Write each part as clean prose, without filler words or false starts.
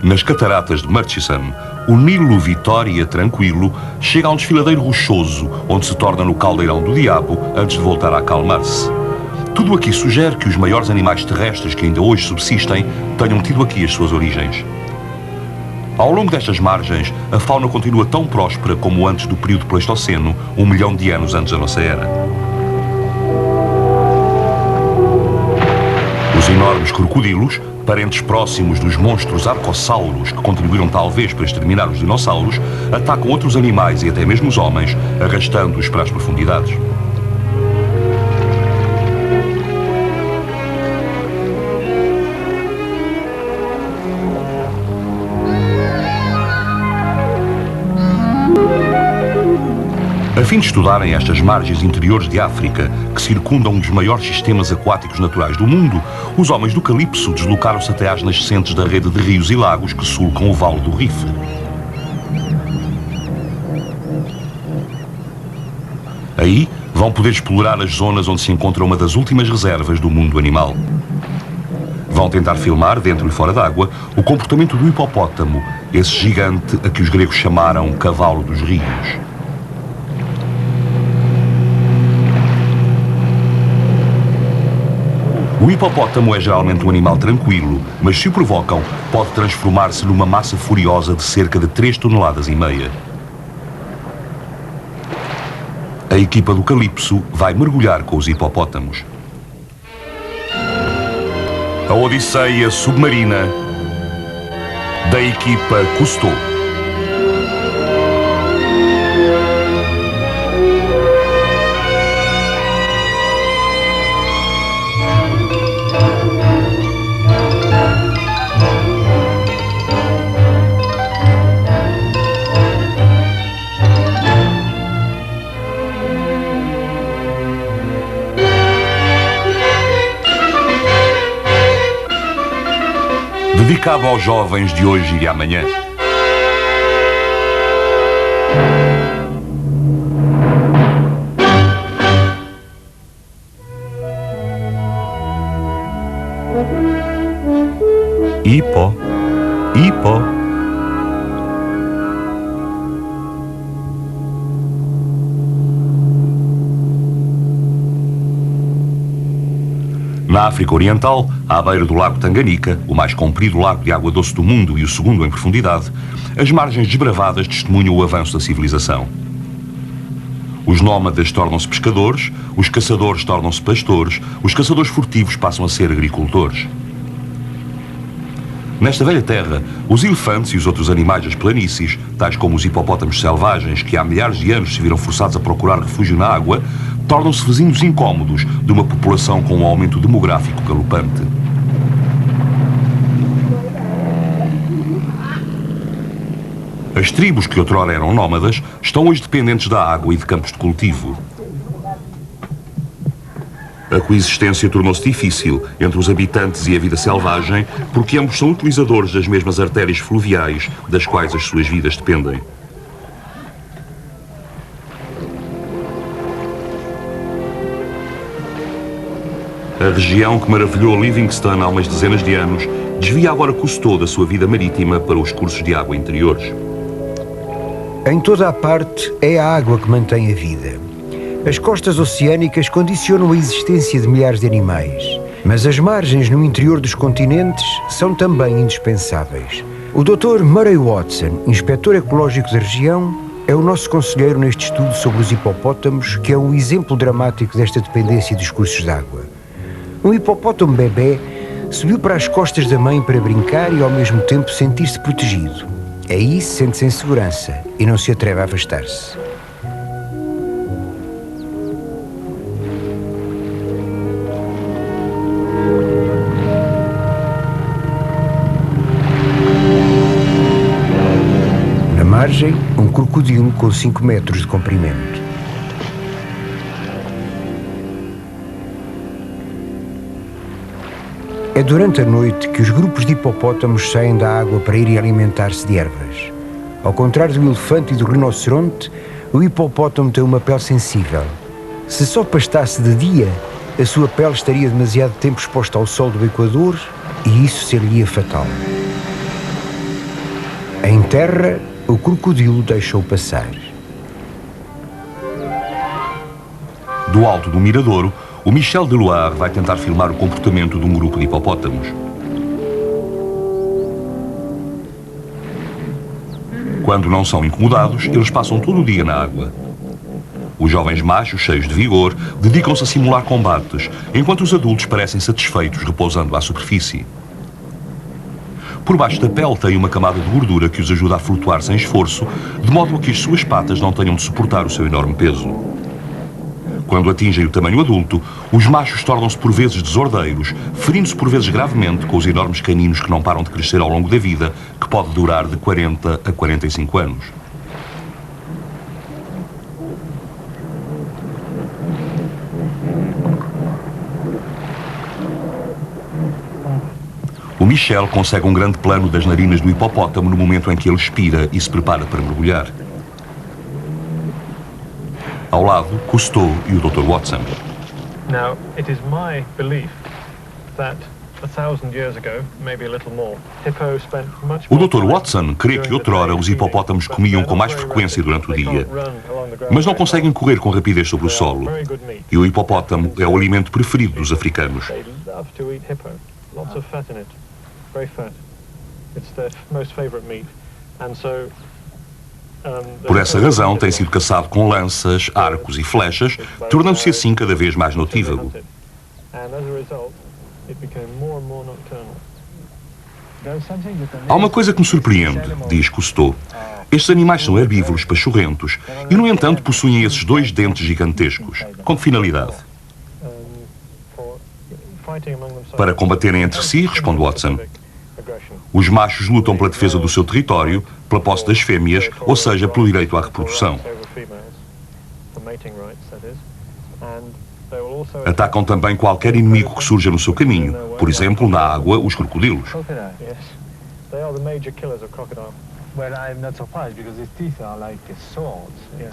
Nas cataratas de Murchison, o Nilo Vitória tranquilo chega a um desfiladeiro rochoso, onde se torna no caldeirão do diabo antes de voltar a acalmar-se. Tudo aqui sugere que os maiores animais terrestres que ainda hoje subsistem tenham tido aqui as suas origens. Ao longo destas margens, a fauna continua tão próspera como antes do período Pleistoceno, 1 milhão de anos antes da nossa era. Os enormes crocodilos, parentes próximos dos monstros arcossauros que contribuíram talvez para exterminar os dinossauros, atacam outros animais e até mesmo os homens, arrastando-os para as profundidades. A fim de estudarem estas margens interiores de África, que circundam um dos maiores sistemas aquáticos naturais do mundo, os homens do Calipso deslocaram-se até às nascentes da rede de rios e lagos que sulcam o Vale do Rift. Aí vão poder explorar as zonas onde se encontra uma das últimas reservas do mundo animal. Vão tentar filmar, dentro e fora d'água, o comportamento do hipopótamo, esse gigante a que os gregos chamaram cavalo dos rios. O hipopótamo é geralmente um animal tranquilo, mas se o provocam, pode transformar-se numa massa furiosa de cerca de 3,5 toneladas. A equipa do Calipso vai mergulhar com os hipopótamos. A odisseia submarina da equipa Cousteau. Dedicado aos jovens de hoje e amanhã. Hipo, hipo. Na África Oriental, à beira do Lago Tanganica, o mais comprido lago de água doce do mundo e o segundo em profundidade, as margens desbravadas testemunham o avanço da civilização. Os nómadas tornam-se pescadores, os caçadores tornam-se pastores, os caçadores furtivos passam a ser agricultores. Nesta velha terra, os elefantes e os outros animais das planícies, tais como os hipopótamos selvagens, que há milhares de anos se viram forçados a procurar refúgio na água, tornam-se vizinhos incómodos de uma população com um aumento demográfico galopante. As tribos que outrora eram nómadas estão hoje dependentes da água e de campos de cultivo. A coexistência tornou-se difícil entre os habitantes e a vida selvagem porque ambos são utilizadores das mesmas artérias fluviais das quais as suas vidas dependem. A região que maravilhou Livingstone há umas dezenas de anos desvia agora Cousteau da sua vida marítima para os cursos de água interiores. Em toda a parte é a água que mantém a vida. As costas oceânicas condicionam a existência de milhares de animais, mas as margens no interior dos continentes são também indispensáveis. O Dr. Murray Watson, inspetor ecológico da região, é o nosso conselheiro neste estudo sobre os hipopótamos, que é um exemplo dramático desta dependência dos cursos de água. Um hipopótamo bebê subiu para as costas da mãe para brincar e ao mesmo tempo sentir-se protegido. Aí sente-se em segurança e não se atreve a afastar-se. Na margem, um crocodilo com 5 metros de comprimento. É durante a noite que os grupos de hipopótamos saem da água para irem alimentar-se de ervas. Ao contrário do elefante e do rinoceronte, o hipopótamo tem uma pele sensível. Se só pastasse de dia, a sua pele estaria demasiado tempo exposta ao sol do Equador e isso seria fatal. Em terra, o crocodilo deixa-o passar. Do alto do miradouro, o Michel Deloire vai tentar filmar o comportamento de um grupo de hipopótamos. Quando não são incomodados, eles passam todo o dia na água. Os jovens machos, cheios de vigor, dedicam-se a simular combates, enquanto os adultos parecem satisfeitos repousando à superfície. Por baixo da pele tem uma camada de gordura que os ajuda a flutuar sem esforço, de modo a que as suas patas não tenham de suportar o seu enorme peso. Quando atingem o tamanho adulto, os machos tornam-se por vezes desordeiros, ferindo-se por vezes gravemente com os enormes caninos que não param de crescer ao longo da vida, que pode durar de 40 a 45 anos. O Michel consegue um grande plano das narinas do hipopótamo no momento em que ele expira e se prepara para mergulhar. Ao lado, Cousteau e o Dr. Watson. Now, it is my belief that 1,000 years ago, maybe a little more, hippo spent much O more Dr. time Watson crê que during the outrora day os feeding, hipopótamos but comiam they're com not mais very frequência rapid. durante o They dia, can't run along the ground mas não very conseguem fast. correr com rapidez sobre o They are solo. very good meat. E o hipopótamo é o alimento preferido dos africanos. They love to eat hippo. Lots of fat in it. Very fat. It's their most favorite meat. And so, Por essa razão, tem sido caçado com lanças, arcos e flechas, tornando-se assim cada vez mais notívago. Há uma coisa que me surpreende, diz Cousteau. Estes animais são herbívoros pachorrentos e, no entanto, possuem esses dois dentes gigantescos. Com que finalidade? Para combaterem entre si, responde Watson. Os machos lutam pela defesa do seu território, pela posse das fêmeas, ou seja, pelo direito à reprodução. Atacam também qualquer inimigo que surja no seu caminho, por exemplo, na água, os crocodilos.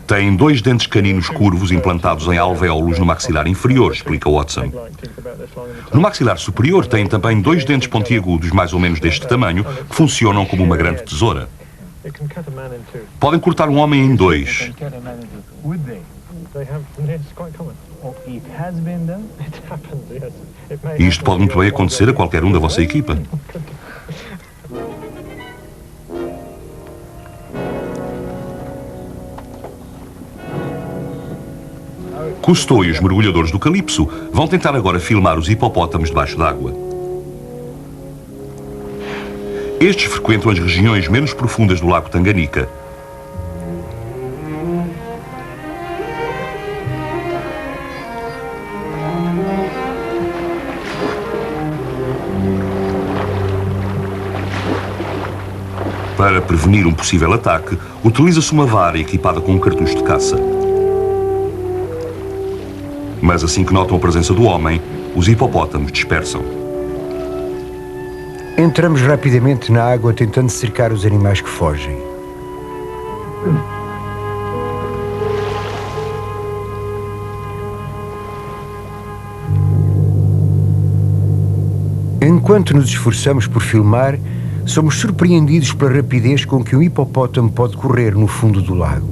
Têm dois dentes caninos curvos implantados em alvéolos no maxilar inferior, explica Watson. No maxilar superior têm também dois dentes pontiagudos, mais ou menos deste tamanho, que funcionam como uma grande tesoura. Podem cortar um homem em dois. E isto pode muito bem acontecer a qualquer um da vossa equipa. Cousteau e os mergulhadores do Calypso vão tentar agora filmar os hipopótamos debaixo d'água. Estes frequentam as regiões menos profundas do lago Tanganica. Para prevenir um possível ataque, utiliza-se uma vara equipada com um cartucho de caça. Mas assim que notam a presença do homem, os hipopótamos dispersam. Entramos rapidamente na água tentando cercar os animais que fogem. Enquanto nos esforçamos por filmar, somos surpreendidos pela rapidez com que um hipopótamo pode correr no fundo do lago.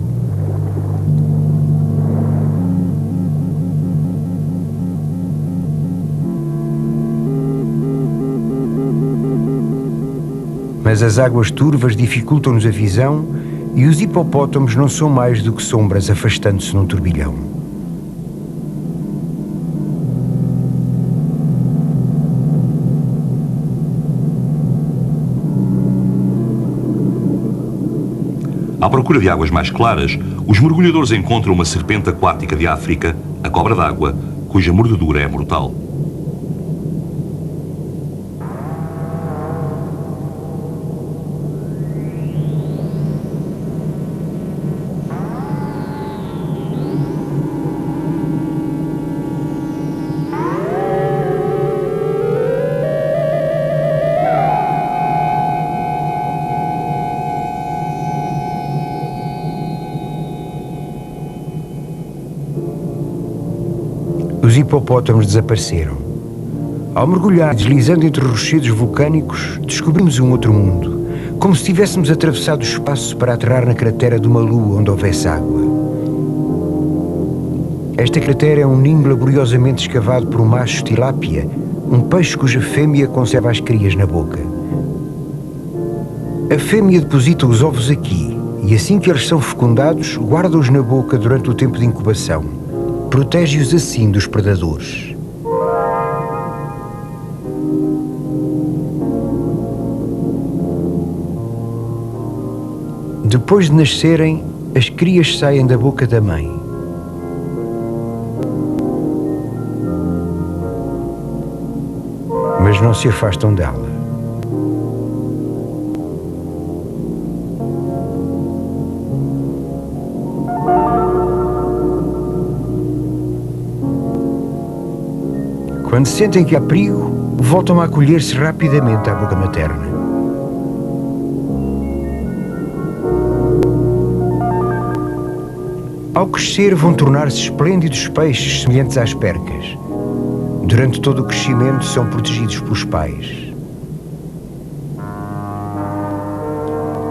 Mas as águas turvas dificultam-nos a visão e os hipopótamos não são mais do que sombras afastando-se num turbilhão. À procura de águas mais claras, os mergulhadores encontram uma serpente aquática de África, a cobra d'água, cuja mordedura é mortal. Os hipopótamos desapareceram. Ao mergulhar, deslizando entre rochedos vulcânicos, descobrimos um outro mundo, como se tivéssemos atravessado o espaço para aterrar na cratera de uma lua onde houvesse água. Esta cratera é um ninho laboriosamente escavado por um macho tilápia, um peixe cuja fêmea conserva as crias na boca. A fêmea deposita os ovos aqui e, assim que eles são fecundados, guarda-os na boca durante o tempo de incubação. Protege-os assim dos predadores. Depois de nascerem, as crias saem da boca da mãe. Mas não se afastam dela. Quando sentem que há perigo, voltam a acolher-se rapidamente à boca materna. Ao crescer, vão tornar-se esplêndidos peixes semelhantes às percas. Durante todo o crescimento, são protegidos pelos pais.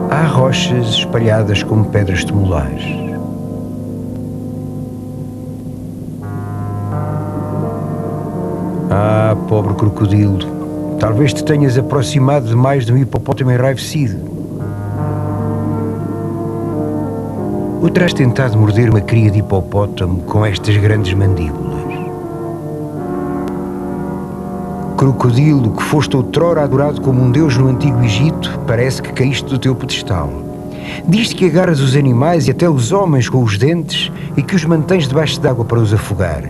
Há rochas espalhadas como pedras de molar. Ah, pobre crocodilo, talvez te tenhas aproximado demais de um hipopótamo enraivecido. Ou terás tentado morder uma cria de hipopótamo com estas grandes mandíbulas? Crocodilo, que foste outrora adorado como um deus no Antigo Egito, parece que caíste do teu pedestal. Diz-te que agarras os animais e até os homens com os dentes e que os mantens debaixo d'água para os afogar.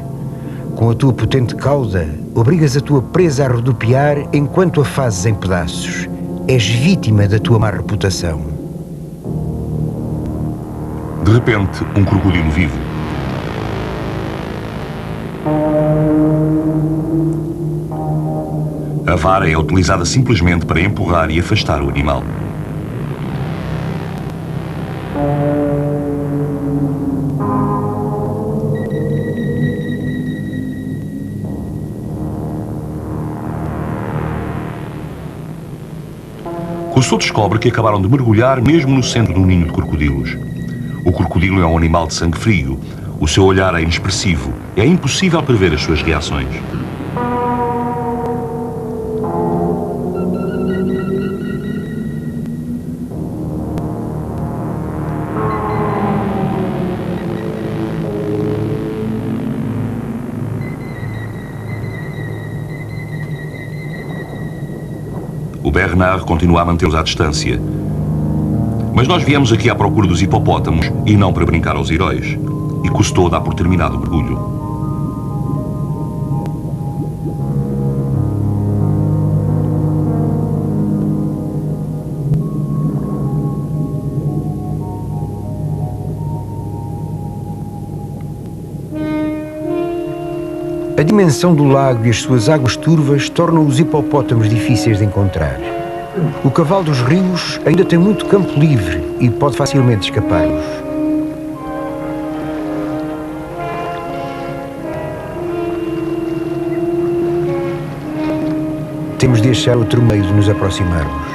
Com a tua potente cauda, obrigas a tua presa a rodopiar enquanto a fazes em pedaços. És vítima da tua má reputação. De repente, um crocodilo vivo. A vara é utilizada simplesmente para empurrar e afastar o animal. Cousteau descobre que acabaram de mergulhar mesmo no centro de um ninho de crocodilos. O crocodilo é um animal de sangue frio. O seu olhar é inexpressivo. É impossível prever as suas reações. O Bernard continua a mantê-los à distância. Mas nós viemos aqui à procura dos hipopótamos e não para brincar aos heróis. E Cousteau dá por terminado o mergulho. A dimensão do lago e as suas águas turvas tornam os hipopótamos difíceis de encontrar. O cavalo dos rios ainda tem muito campo livre e pode facilmente escapar-los. Temos de achar outro meio de nos aproximarmos.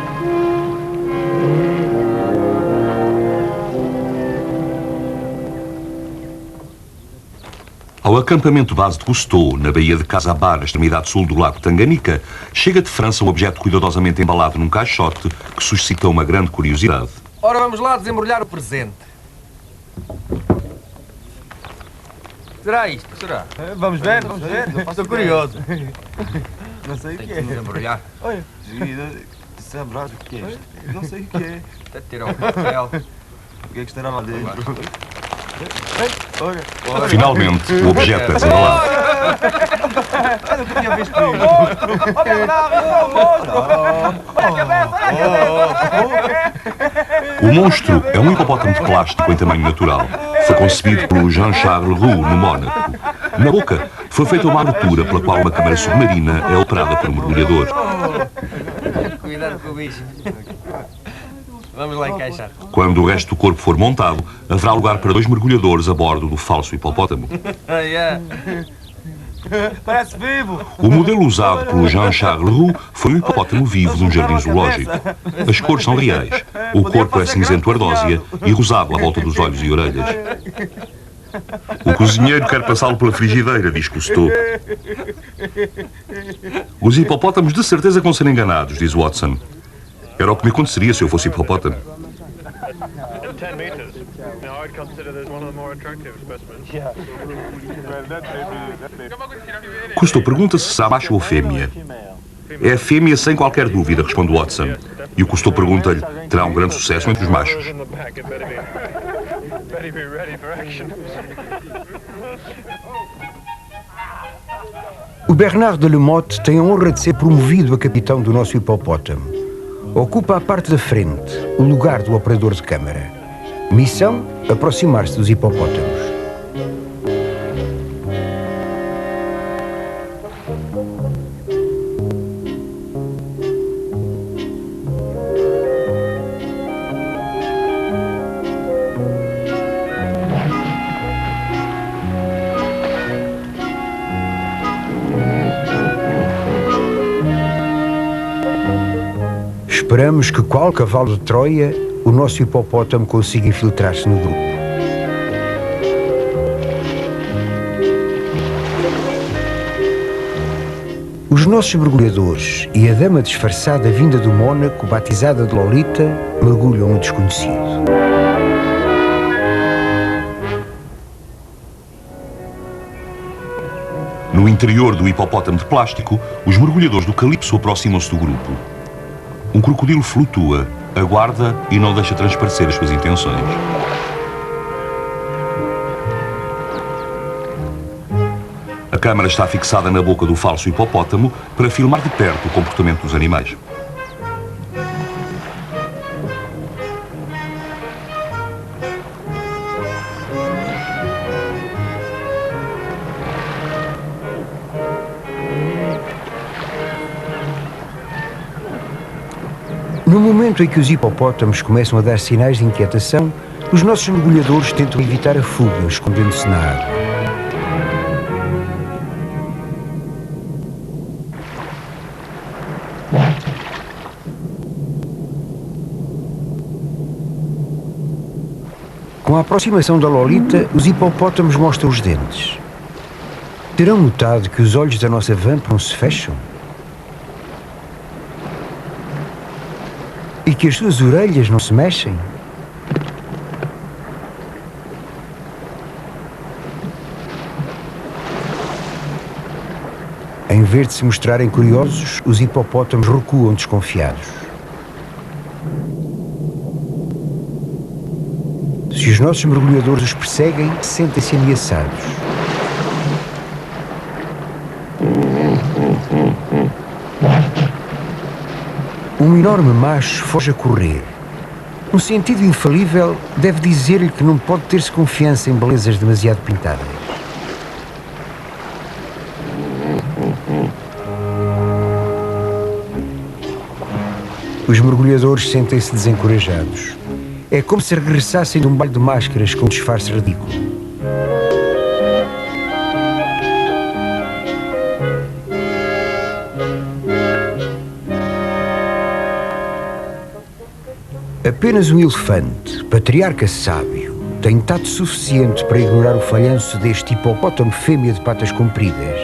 Ao acampamento base de Cousteau, na baía de Casabar, na extremidade sul do lago Tanganica, chega de França um objeto cuidadosamente embalado num caixote que suscitou uma grande curiosidade. Ora, vamos lá desembrulhar o presente. Será isto? Será? Vamos ver. Estou curioso. Não sei o Tem que que é. desembrulhar. Olha, sabrás o que é isto? Não sei o que é. Até tirar o papel. O que é que estará lá dentro? Olha. Finalmente, o objeto é desembalado. Eu nunca tinha visto isto. O monstro é um hipopótamo de plástico em tamanho natural. Foi concebido pelo Jean-Charles Roux, no Mónaco. Na boca, foi feita uma abertura pela qual uma câmara submarina é operada por um mergulhador. Cuidado com o bicho. Vamos lá encaixar. Quando o resto do corpo for montado, haverá lugar para 2 mergulhadores a bordo do falso hipopótamo. Yeah. Parece vivo. O modelo usado pelo Jean-Charles Roux foi um hipopótamo vivo de um jardim zoológico. As cores são reais. O corpo é cinzento ardósia e rosado à volta dos olhos e orelhas. O cozinheiro quer passá-lo pela frigideira, diz Cousteau. Os hipopótamos de certeza que vão ser enganados, diz Watson. Era o que me aconteceria se eu fosse hipopótamo. 10 meters. Now, I'd consider this one of the more attractive specimens. Cousteau pergunta se será macho ou fêmea. É a fêmea sem qualquer dúvida, responde Watson. E o Cousteau pergunta-lhe, terá um grande sucesso entre os machos. In the back, it better be ready for action. O Bernard de Lamotte tem a honra de ser promovido a capitão do nosso hipopótamo. Ocupa a parte da frente, o lugar do operador de câmara. Missão: aproximar-se dos hipopótamos. Esperamos que, qual cavalo de Troia, o nosso hipopótamo consiga infiltrar-se no grupo. Os nossos mergulhadores e a dama disfarçada vinda do Mónaco, batizada de Lolita, mergulham no desconhecido. No interior do hipopótamo de plástico, os mergulhadores do Calypso aproximam-se do grupo. Um crocodilo flutua, aguarda e não deixa transparecer as suas intenções. A câmara está fixada na boca do falso hipopótamo para filmar de perto o comportamento dos animais. No momento em que os hipopótamos começam a dar sinais de inquietação, os nossos mergulhadores tentam evitar a fuga, escondendo-se na água. Com a aproximação da Lolita, os hipopótamos mostram os dentes. Terão notado que os olhos da nossa vampa não se fecham? E que as suas orelhas não se mexem? Em vez de se mostrarem curiosos, os hipopótamos recuam desconfiados. Se os nossos mergulhadores os perseguem, sentem-se ameaçados. Um enorme macho foge a correr. Um sentido infalível deve dizer-lhe que não pode ter-se confiança em belezas demasiado pintadas. Os mergulhadores sentem-se desencorajados. É como se regressassem de um baile de máscaras com um disfarce ridículo. Apenas um elefante, patriarca sábio, tem tato suficiente para ignorar o falhanço deste hipopótamo fêmea de patas compridas,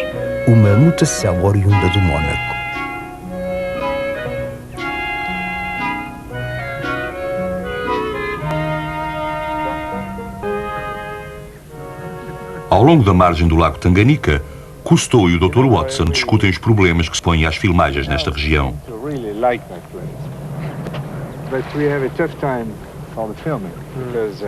uma mutação oriunda do Mónaco. Ao longo da margem do lago Tanganica, Cousteau e o Dr. Watson discutem os problemas que se põem às filmagens nesta região. But we have a tough time for the filming because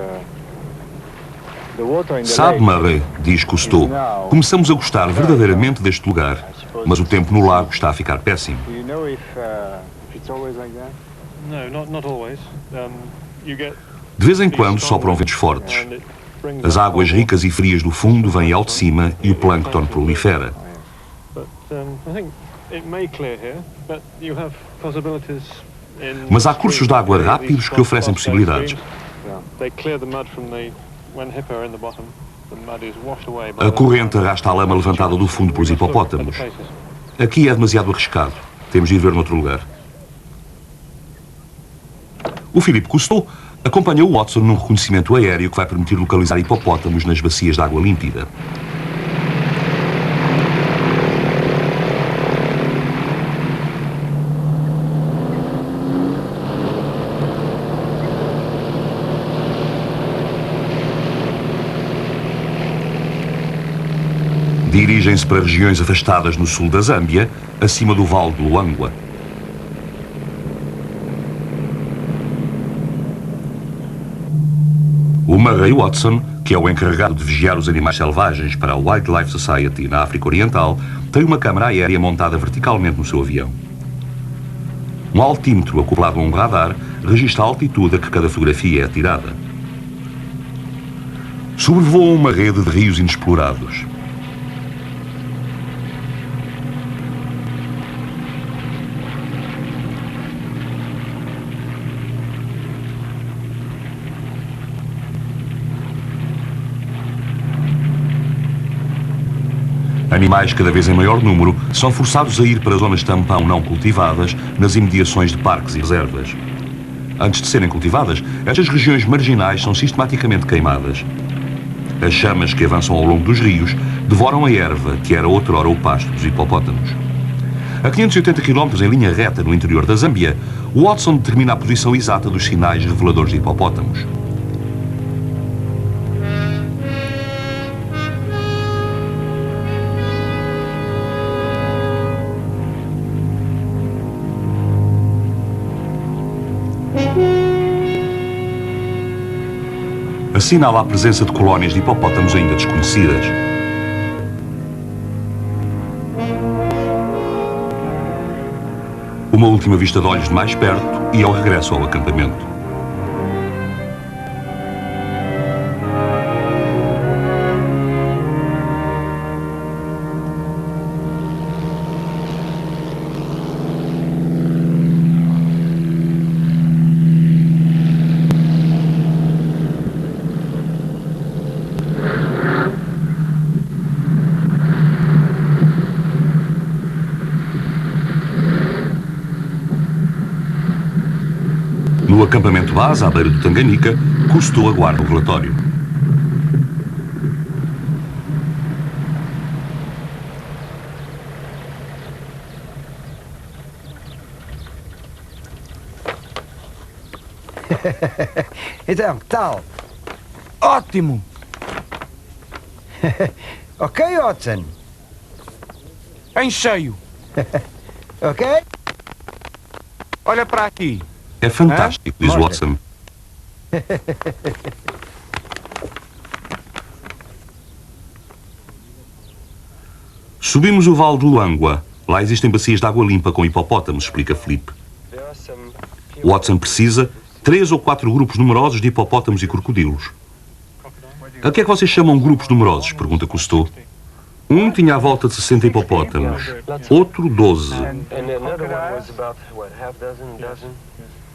the water in the Sabe, lake Marais, diz Cousteau, começamos a gostar verdadeiramente deste lugar, mas o tempo no lago está a ficar péssimo. Do you know if it's always like that? No, not always. You get De vez em quando sopram ventos fortes. and it brings As up águas water. ricas e frias do fundo vêm ao de cima e o plâncton prolifera. But I think it may clear here, but you have possibilities in Mas há cursos de água rápidos que oferecem possibilidades. They clear the mud from the when hippo are in the bottom. The mud is washed away by A corrente arrasta a lama levantada do fundo pelos hipopótamos. Aqui é demasiado arriscado. Temos de ir ver noutro lugar. O Philippe Cousteau acompanha o Watson num reconhecimento aéreo que vai permitir localizar hipopótamos nas bacias de água límpida. Dirigem-se para regiões afastadas no sul da Zâmbia, acima do Vale do Luangwa. O Murray Watson, que é o encarregado de vigiar os animais selvagens para a Wildlife Society na África Oriental, tem uma câmara aérea montada verticalmente no seu avião. Um altímetro acoplado a um radar registra a altitude a que cada fotografia é tirada. Sobrevoam uma rede de rios inexplorados. Animais cada vez em maior número são forçados a ir para zonas tampão não cultivadas nas imediações de parques e reservas. Antes de serem cultivadas, estas regiões marginais são sistematicamente queimadas. As chamas que avançam ao longo dos rios devoram a erva que era outrora o pasto dos hipopótamos. A 580 km em linha reta no interior da Zâmbia, Watson determina a posição exata dos sinais reveladores de hipopótamos. Assinala a presença de colónias de hipopótamos ainda desconhecidas. Uma última vista de olhos de mais perto e ao regresso ao acampamento. No acampamento base, à beira do Tanganica, Cousteau aguarda o relatório. Então, que tal? Ótimo! Ok, Watson? Em cheio! Ok? Olha para aqui! É fantástico, diz Mostra. Watson. Subimos o Vale do Luangwa. Lá existem bacias de água limpa com hipopótamos, explica Philippe. Watson precisa 3 ou 4 grupos numerosos de hipopótamos e crocodilos. A que é que vocês chamam grupos numerosos? Pergunta Cousteau. Um tinha à volta de 60 hipopótamos, outro 12.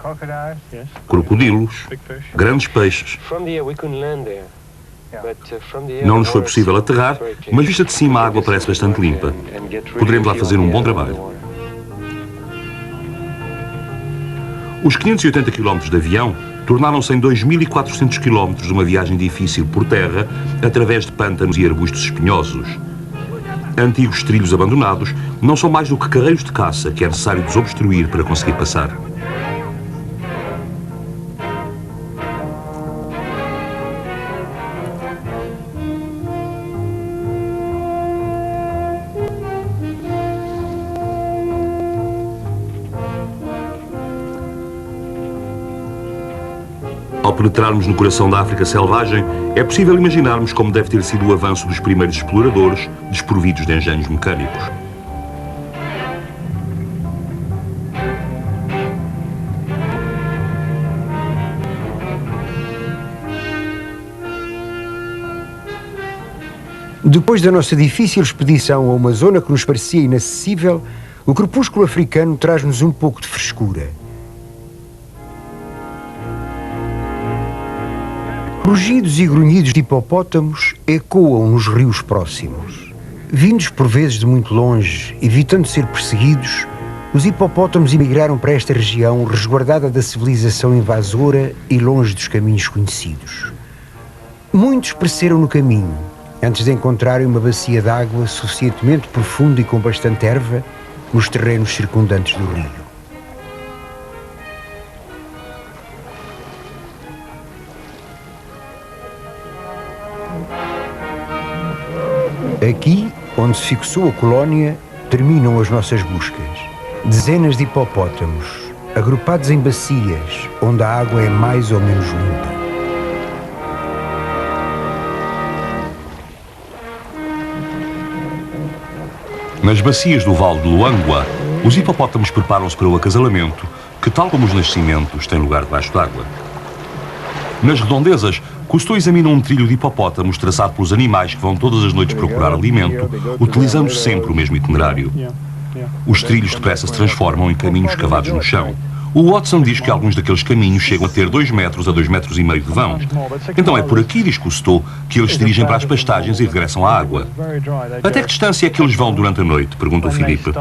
Crocodiles? Yes. Crocodilos, Big fish. grandes peixes. From the air, we couldn't land there. But from the air, Não nos foi possível aterrar, mas vista de cima a água parece bastante limpa. Poderemos lá fazer um bom trabalho. Os 580 km de avião tornaram-se em 2.400 km uma viagem difícil por terra, através de pântanos e arbustos espinhosos. Antigos trilhos abandonados não são mais do que carreiros de caça que é necessário desobstruir para conseguir passar. Ao penetrarmos no coração da África selvagem, é possível imaginarmos como deve ter sido o avanço dos primeiros exploradores, desprovidos de engenhos mecânicos. Depois da nossa difícil expedição a uma zona que nos parecia inacessível, o crepúsculo africano traz-nos um pouco de frescura. Rugidos e grunhidos de hipopótamos ecoam nos rios próximos. Vindos por vezes de muito longe, evitando ser perseguidos, os hipopótamos emigraram para esta região resguardada da civilização invasora e longe dos caminhos conhecidos. Muitos pereceram no caminho, antes de encontrarem uma bacia de água suficientemente profunda e com bastante erva nos terrenos circundantes do rio. Aqui, onde se fixou a colónia, terminam as nossas buscas. Dezenas de hipopótamos, agrupados em bacias, onde a água é mais ou menos limpa. Nas bacias do Vale de Luangwa, os hipopótamos preparam-se para o acasalamento, que, tal como os nascimentos, tem lugar debaixo d'água. Nas redondezas, Cousteau examina um trilho de hipopótamos traçado pelos animais que vão todas as noites procurar alimento, utilizando sempre o mesmo itinerário. Os trilhos depressa se transformam em caminhos cavados no chão. O Watson diz que alguns daqueles caminhos chegam a ter 2 metros a 2,5 metros de vão. Então é por aqui, diz Cousteau, que eles se dirigem para as pastagens e regressam à água. Até que distância é que eles vão durante a noite? Pergunta o Philippe.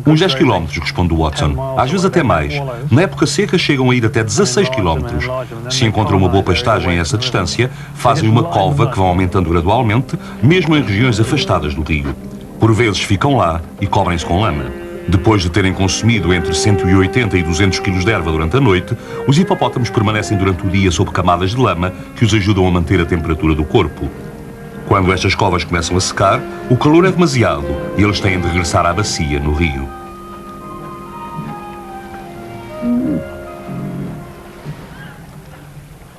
Uns 10 km, responde o Watson. Às vezes até mais. Na época seca chegam a ir até 16 km. Se encontram uma boa pastagem a essa distância, fazem uma cova que vão aumentando gradualmente, mesmo em regiões afastadas do rio. Por vezes ficam lá e cobrem-se com lama. Depois de terem consumido entre 180 e 200 kg de erva durante a noite, os hipopótamos permanecem durante o dia sob camadas de lama que os ajudam a manter a temperatura do corpo. Quando estas covas começam a secar, o calor é demasiado e eles têm de regressar à bacia, no rio.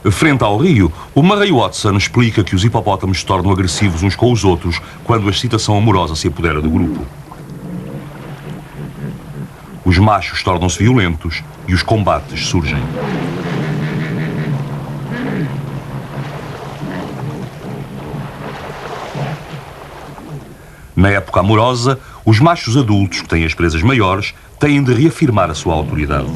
Frente ao rio, o Murray Watson explica que os hipopótamos se tornam agressivos uns com os outros quando a excitação amorosa se apodera do grupo. Os machos tornam-se violentos e os combates surgem. Na época amorosa, os machos adultos, que têm as presas maiores, têm de reafirmar a sua autoridade.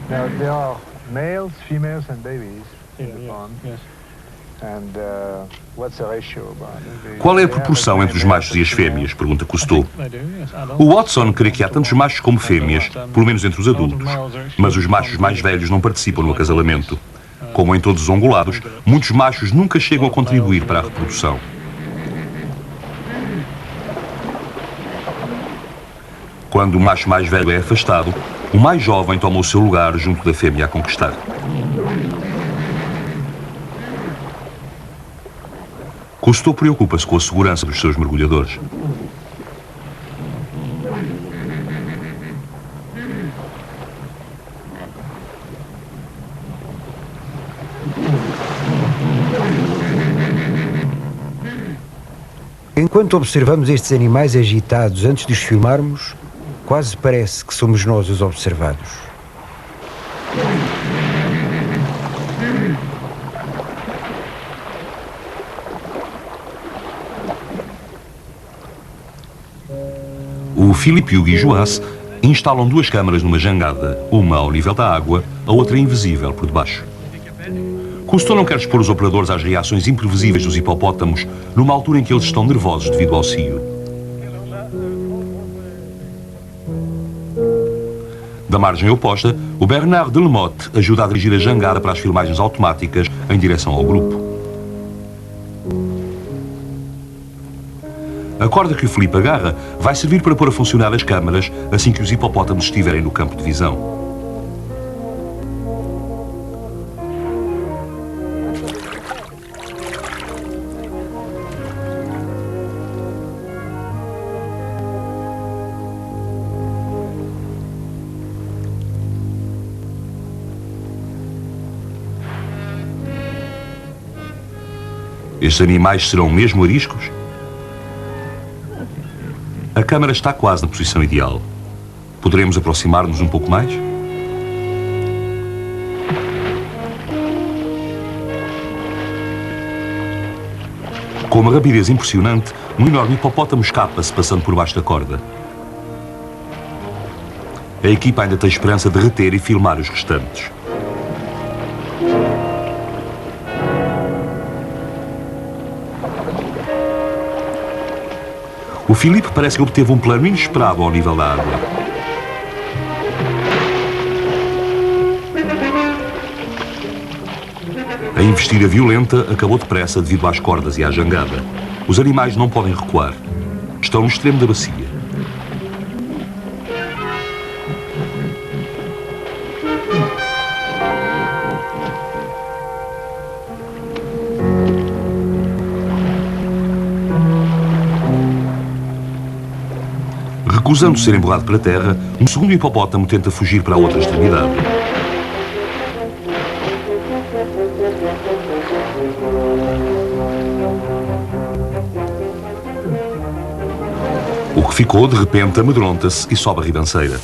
Now, there are males, females and babies in the pond. And what's the ratio about? Qual é a proporção entre os machos e as fêmeas? Pergunta Cousteau. O Watson crê que há tantos machos como fêmeas, pelo menos entre os adultos. Mas os machos mais velhos não participam no acasalamento. Como em todos os ongulados, muitos machos nunca chegam a contribuir para a reprodução. Quando o macho mais velho é afastado, o mais jovem toma o seu lugar junto da fêmea a conquistar. Cousteau preocupa-se com a segurança dos seus mergulhadores. Enquanto observamos estes animais agitados antes de os filmarmos, quase parece que somos nós os observados. O Philippe e o Guy Joas instalam 2 câmaras numa jangada, uma ao nível da água, a outra invisível por debaixo. Cousteau não quer expor os operadores às reações imprevisíveis dos hipopótamos numa altura em que eles estão nervosos devido ao cio. Da margem oposta, o Bernard Delamotte ajuda a dirigir a jangada para as filmagens automáticas em direção ao grupo. A corda que o Philippe agarra vai servir para pôr a funcionar as câmaras assim que os hipopótamos estiverem no campo de visão. Estes animais serão mesmo ariscos? A câmara está quase na posição ideal. Poderemos aproximar-nos um pouco mais? Com uma rapidez impressionante, um enorme hipopótamo escapa-se passando por baixo da corda. A equipa ainda tem esperança de reter e filmar os restantes. Filipe parece que obteve um plano inesperado ao nível da água. A investida violenta acabou depressa devido às cordas e à jangada. Os animais não podem recuar. Estão no extremo da bacia. Recusando ser empurrado para a terra, um segundo hipopótamo tenta fugir para a outra extremidade. O que ficou, de repente, amedronta-se e sobe a ribanceira.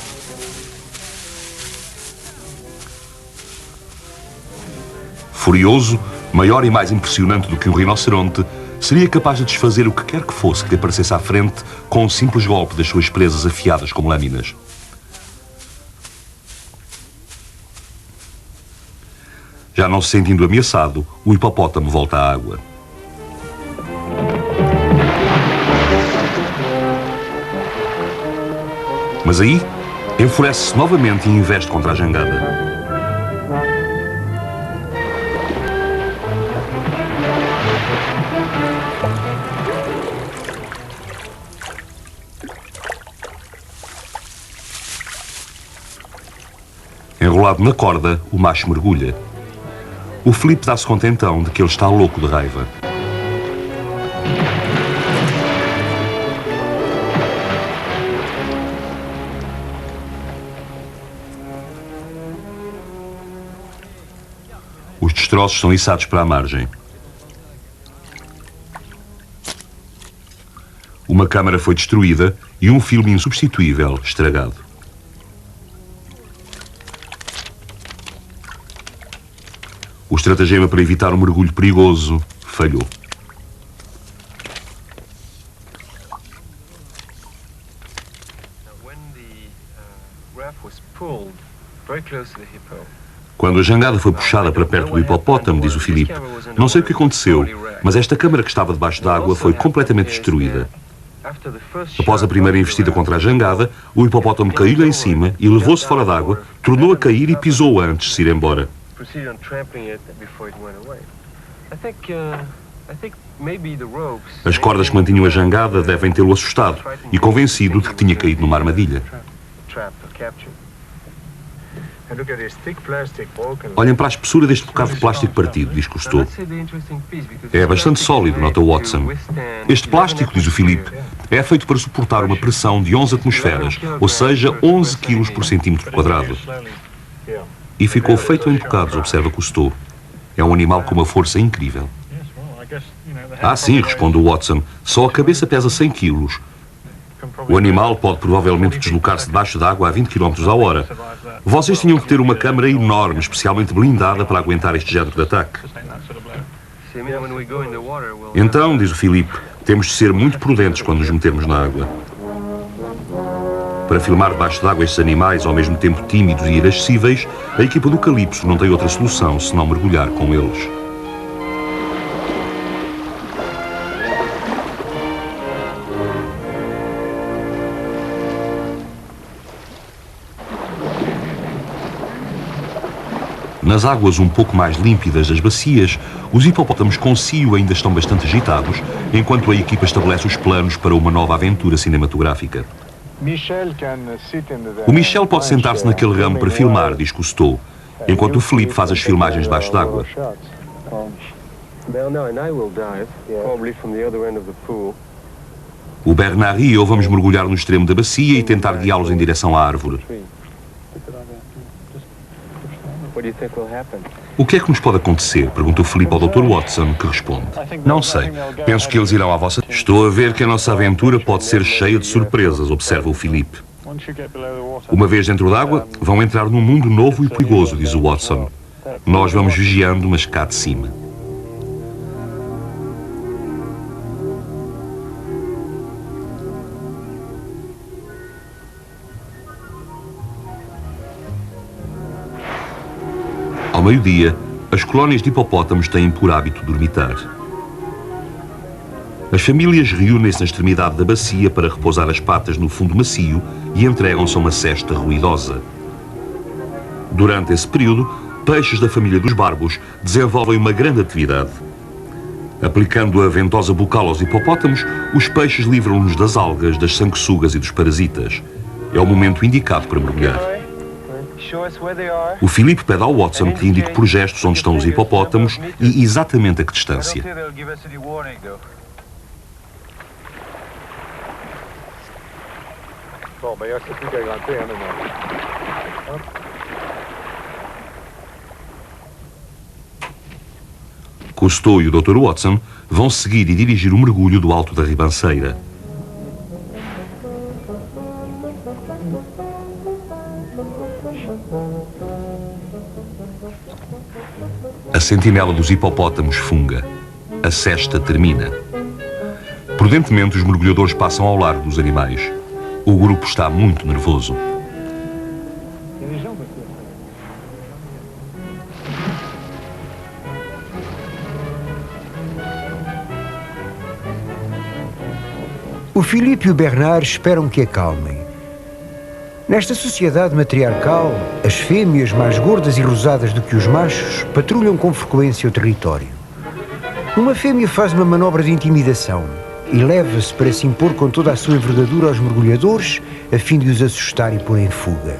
Furioso, maior e mais impressionante do que um rinoceronte, seria capaz de desfazer o que quer que fosse que lhe aparecesse à frente com um simples golpe das suas presas afiadas como lâminas. Já não se sentindo ameaçado, o hipopótamo volta à água. Mas aí, enfurece-se novamente e investe contra a jangada. Enrolado na corda, o macho mergulha. O Filipe dá-se conta então de que ele está louco de raiva. Os destroços são içados para a margem. Uma câmara foi destruída e um filme insubstituível estragado. O estratagema para evitar um mergulho perigoso falhou. Quando a jangada foi puxada para perto do hipopótamo, diz o Filipe, não sei o que aconteceu, mas esta câmara que estava debaixo d'água foi completamente destruída. Após a primeira investida contra a jangada, o hipopótamo caiu em cima e levou-se fora d'água, tornou a cair e pisou-a antes de se ir embora. As cordas que mantinham a jangada devem tê-lo assustado e convencido de que tinha caído numa armadilha. Olhem para a espessura deste bocado de plástico partido, diz Cousteau. É bastante sólido, nota Watson. Este plástico, diz o Filipe, é feito para suportar uma pressão de 11 atmosferas, ou seja, 11 kg por centímetro quadrado. E ficou feito em bocados, observa Cousteau. É um animal com uma força incrível. Ah, sim, responde o Watson. Só a cabeça pesa 100 quilos. O animal pode provavelmente deslocar-se debaixo d'água a 20 km a hora. Vocês tinham que ter uma câmara enorme, especialmente blindada, para aguentar este género de ataque. Então, diz o Filipe, temos de ser muito prudentes quando nos metermos na água. Para filmar debaixo d'água estes animais, ao mesmo tempo tímidos e irascíveis, a equipa do Calypso não tem outra solução senão mergulhar com eles. Nas águas um pouco mais límpidas das bacias, os hipopótamos com cio ainda estão bastante agitados, enquanto a equipa estabelece os planos para uma nova aventura cinematográfica. O Michel pode sentar-se naquele ramo para filmar, diz Cousteau, enquanto o Filipe faz as filmagens debaixo d'água. O Bernard e eu vamos mergulhar no extremo da bacia e tentar guiá-los em direção à árvore. O que é que nos pode acontecer? Perguntou Filipe ao Dr. Watson, que responde. Não sei. Penso que eles irão à vossa... Estou a ver que a nossa aventura pode ser cheia de surpresas, observa o Filipe. Uma vez dentro d'água, vão entrar num mundo novo e perigoso, diz o Watson. Nós vamos vigiando, mas cá de cima. Ao meio-dia, as colónias de hipopótamos têm por hábito dormitar. As famílias reúnem-se na extremidade da bacia para repousar as patas no fundo macio e entregam-se a uma cesta ruidosa. Durante esse período, peixes da família dos barbos desenvolvem uma grande atividade. Aplicando a ventosa bucal aos hipopótamos, os peixes livram-nos das algas, das sanguessugas e dos parasitas. É o momento indicado para mergulhar. O Filipe pede ao Watson que lhe indique por gestos onde estão os hipopótamos e exatamente a que distância. Bom, mas essa fica aí, antena, não. Cousteau e o Dr. Watson vão seguir e dirigir o mergulho do alto da ribanceira. A sentinela dos hipopótamos funga. A cesta termina. Prudentemente, os mergulhadores passam ao largo dos animais. O grupo está muito nervoso. O Filipe e o Bernard esperam que acalmem. Nesta sociedade matriarcal, as fêmeas, mais gordas e rosadas do que os machos, patrulham com frequência o território. Uma fêmea faz uma manobra de intimidação e leva-se para se impor com toda a sua envergadura aos mergulhadores, a fim de os assustar e pôr em fuga.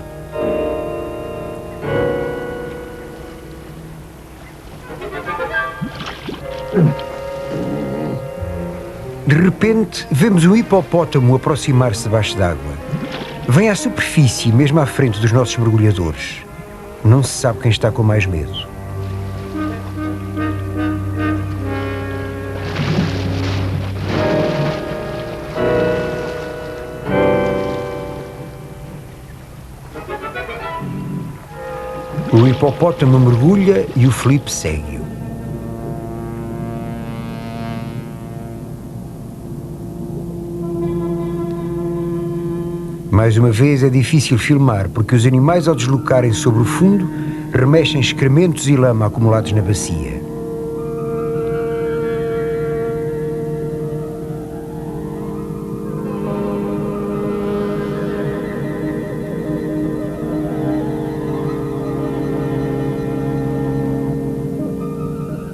De repente, vemos um hipopótamo aproximar-se debaixo d'água. Vem à superfície, mesmo à frente dos nossos mergulhadores. Não se sabe quem está com mais medo. O hipopótamo mergulha e o Filipe segue-o. Mais uma vez é difícil filmar, porque os animais, ao deslocarem sobre o fundo, remexem excrementos e lama acumulados na bacia.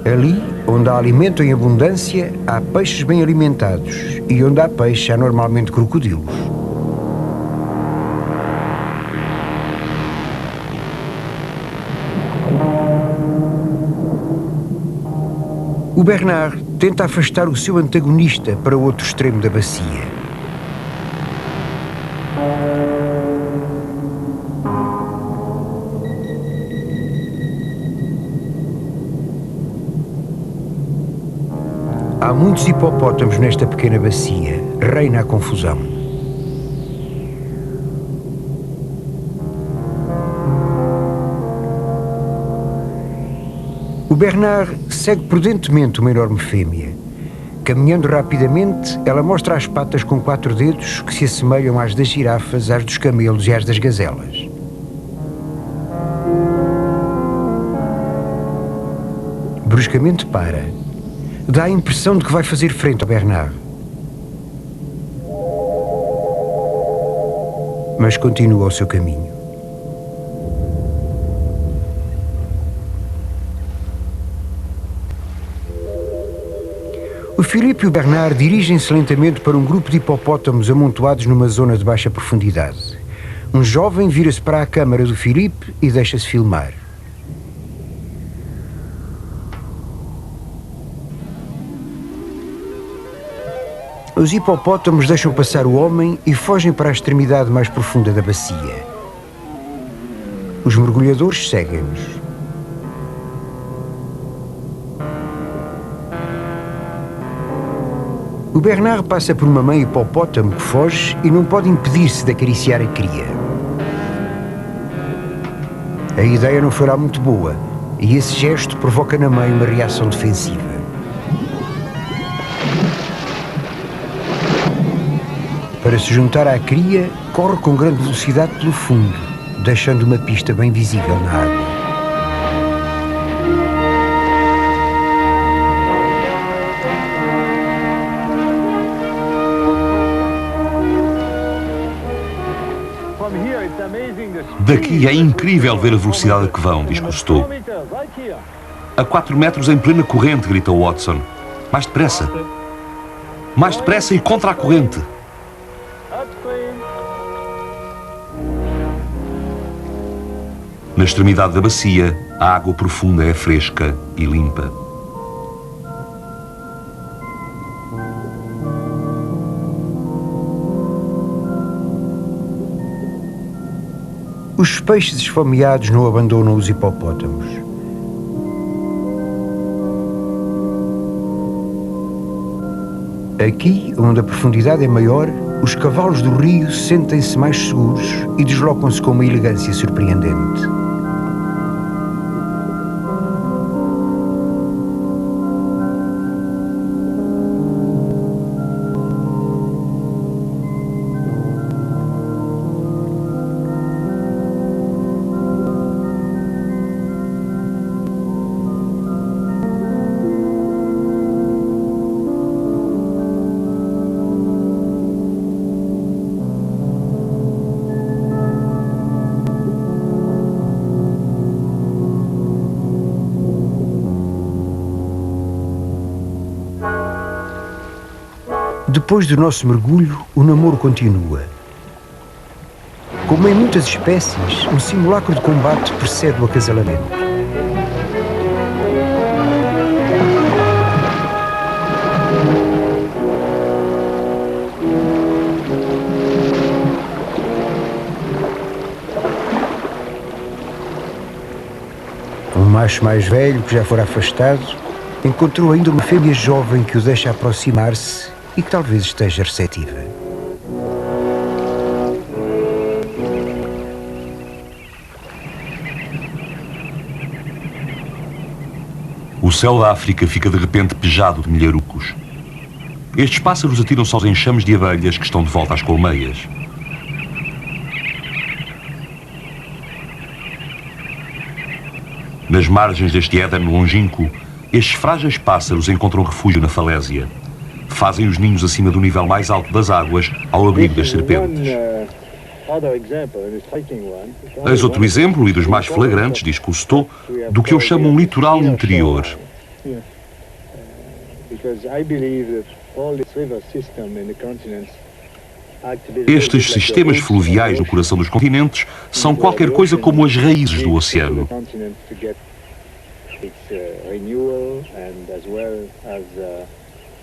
Ali, onde há alimento em abundância, há peixes bem alimentados, e onde há peixe, há normalmente crocodilos. O Bernard tenta afastar o seu antagonista para o outro extremo da bacia. Há muitos hipopótamos nesta pequena bacia. Reina a confusão. O Bernard segue prudentemente uma enorme fêmea. Caminhando rapidamente, ela mostra as patas com 4 dedos que se assemelham às das girafas, às dos camelos e às das gazelas. Bruscamente para. Dá a impressão de que vai fazer frente ao Bernard. Mas continua o seu caminho. O Filipe e o Bernard dirigem-se lentamente para um grupo de hipopótamos amontoados numa zona de baixa profundidade. Um jovem vira-se para a câmara do Filipe e deixa-se filmar. Os hipopótamos deixam passar o homem e fogem para a extremidade mais profunda da bacia. Os mergulhadores seguem-nos. O Bernard passa por uma mãe hipopótamo que foge e não pode impedir-se de acariciar a cria. A ideia não foi lá muito boa e esse gesto provoca na mãe uma reação defensiva. Para se juntar à cria, corre com grande velocidade pelo fundo, deixando uma pista bem visível na água. Daqui é incrível ver a velocidade a que vão, diz Cousteau. A 4 metros em plena corrente, grita Watson. Mais depressa. Mais depressa e contra a corrente. Na extremidade da bacia, a água profunda é fresca e limpa. Os peixes esfomeados não abandonam os hipopótamos. Aqui, onde a profundidade é maior, os cavalos do rio sentem-se mais seguros e deslocam-se com uma elegância surpreendente. Depois do nosso mergulho, o namoro continua. Como em muitas espécies, um simulacro de combate precede o acasalamento. Um macho mais velho, que já fora afastado, encontrou ainda uma fêmea jovem que o deixa aproximar-se e que talvez esteja receptiva. O céu da África fica de repente pejado de milharucos. Estes pássaros atiram-se aos enxames de abelhas que estão de volta às colmeias. Nas margens deste Éden longínquo, estes frágeis pássaros encontram refúgio na falésia. Fazem os ninhos acima do nível mais alto das águas, ao abrigo das serpentes. Eis outro exemplo, e dos mais flagrantes, diz Cousteau, do que eu chamo um litoral interior. Estes sistemas fluviais no coração dos continentes são qualquer coisa como as raízes do oceano.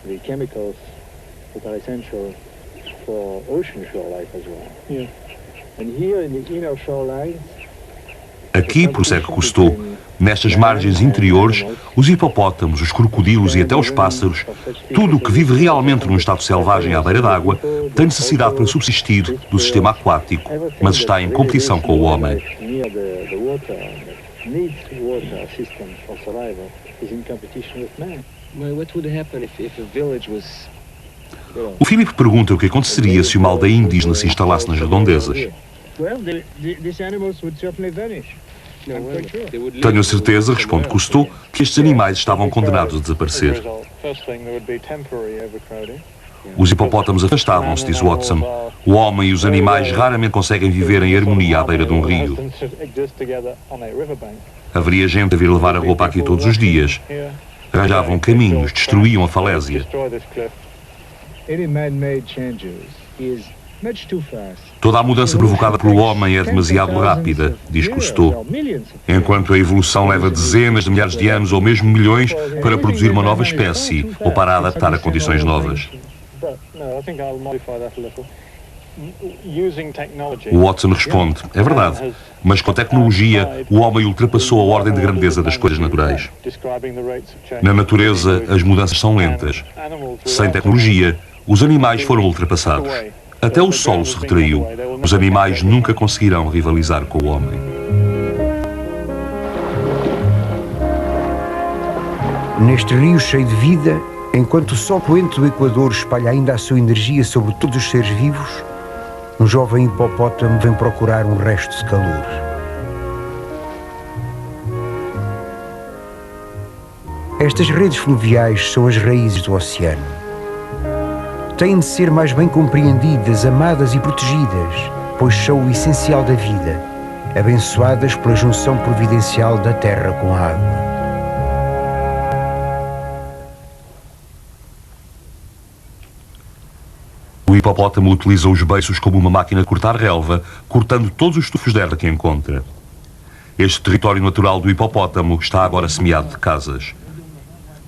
The chemicals that are essential for ocean shore life as well. Yeah. And here in the inner shorelines, aqui, prossegue Cousteau, nestas margens interiores, os hipopótamos, os crocodilos e até os pássaros, tudo o que vive realmente num estado selvagem à beira d'água, tem necessidade para subsistir do sistema aquático, mas está em competição com o homem. O Philip pergunta o que aconteceria se uma aldeia indígena se instalasse nas redondezas. Tenho a certeza, responde Cousteau, que estes animais estavam condenados a desaparecer. Os hipopótamos afastavam-se, diz Watson. O homem e os animais raramente conseguem viver em harmonia à beira de um rio. Haveria gente a vir levar a roupa aqui todos os dias. Arranjavam caminhos, destruíam a falésia. Toda a mudança provocada pelo homem é demasiado rápida, diz Cousteau, enquanto a evolução leva dezenas de milhares de anos ou mesmo milhões para produzir uma nova espécie ou para a adaptar a condições novas. O Watson responde, é verdade, mas com a tecnologia o homem ultrapassou a ordem de grandeza das coisas naturais. Na natureza as mudanças são lentas. Sem tecnologia, os animais foram ultrapassados. Até o solo se retraiu. Os animais nunca conseguirão rivalizar com o homem. Neste rio cheio de vida, enquanto o sol poente do Equador espalha ainda a sua energia sobre todos os seres vivos, um jovem hipopótamo vem procurar um resto de calor. Estas redes fluviais são as raízes do oceano. Têm de ser mais bem compreendidas, amadas e protegidas, pois são o essencial da vida, abençoadas pela junção providencial da terra com a água. O hipopótamo utiliza os beiços como uma máquina de cortar relva, cortando todos os tufos de erva que encontra. Este território natural do hipopótamo está agora semeado de casas.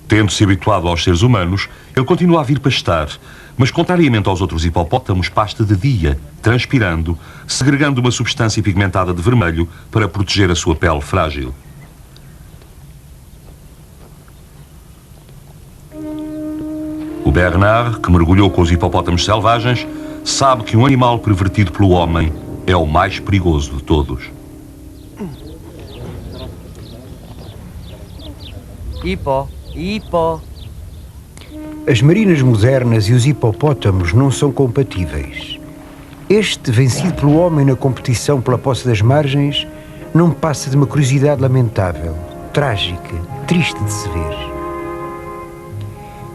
Tendo-se habituado aos seres humanos, ele continua a vir pastar, mas contrariamente aos outros hipopótamos, pasta de dia, transpirando, segregando uma substância pigmentada de vermelho para proteger a sua pele frágil. O Bernard, que mergulhou com os hipopótamos selvagens, sabe que um animal pervertido pelo homem é o mais perigoso de todos. Hipo. As marinas modernas e os hipopótamos não são compatíveis. Este, vencido pelo homem na competição pela posse das margens, não passa de uma curiosidade lamentável, trágica, triste de se ver.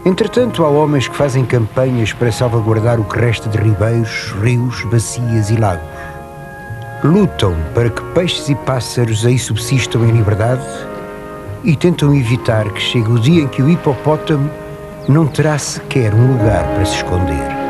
Entretanto, há homens que fazem campanhas para salvaguardar o que resta de ribeiros, rios, bacias e lagos. Lutam para que peixes e pássaros aí subsistam em liberdade e tentam evitar que chegue o dia em que o hipopótamo não terá sequer um lugar para se esconder.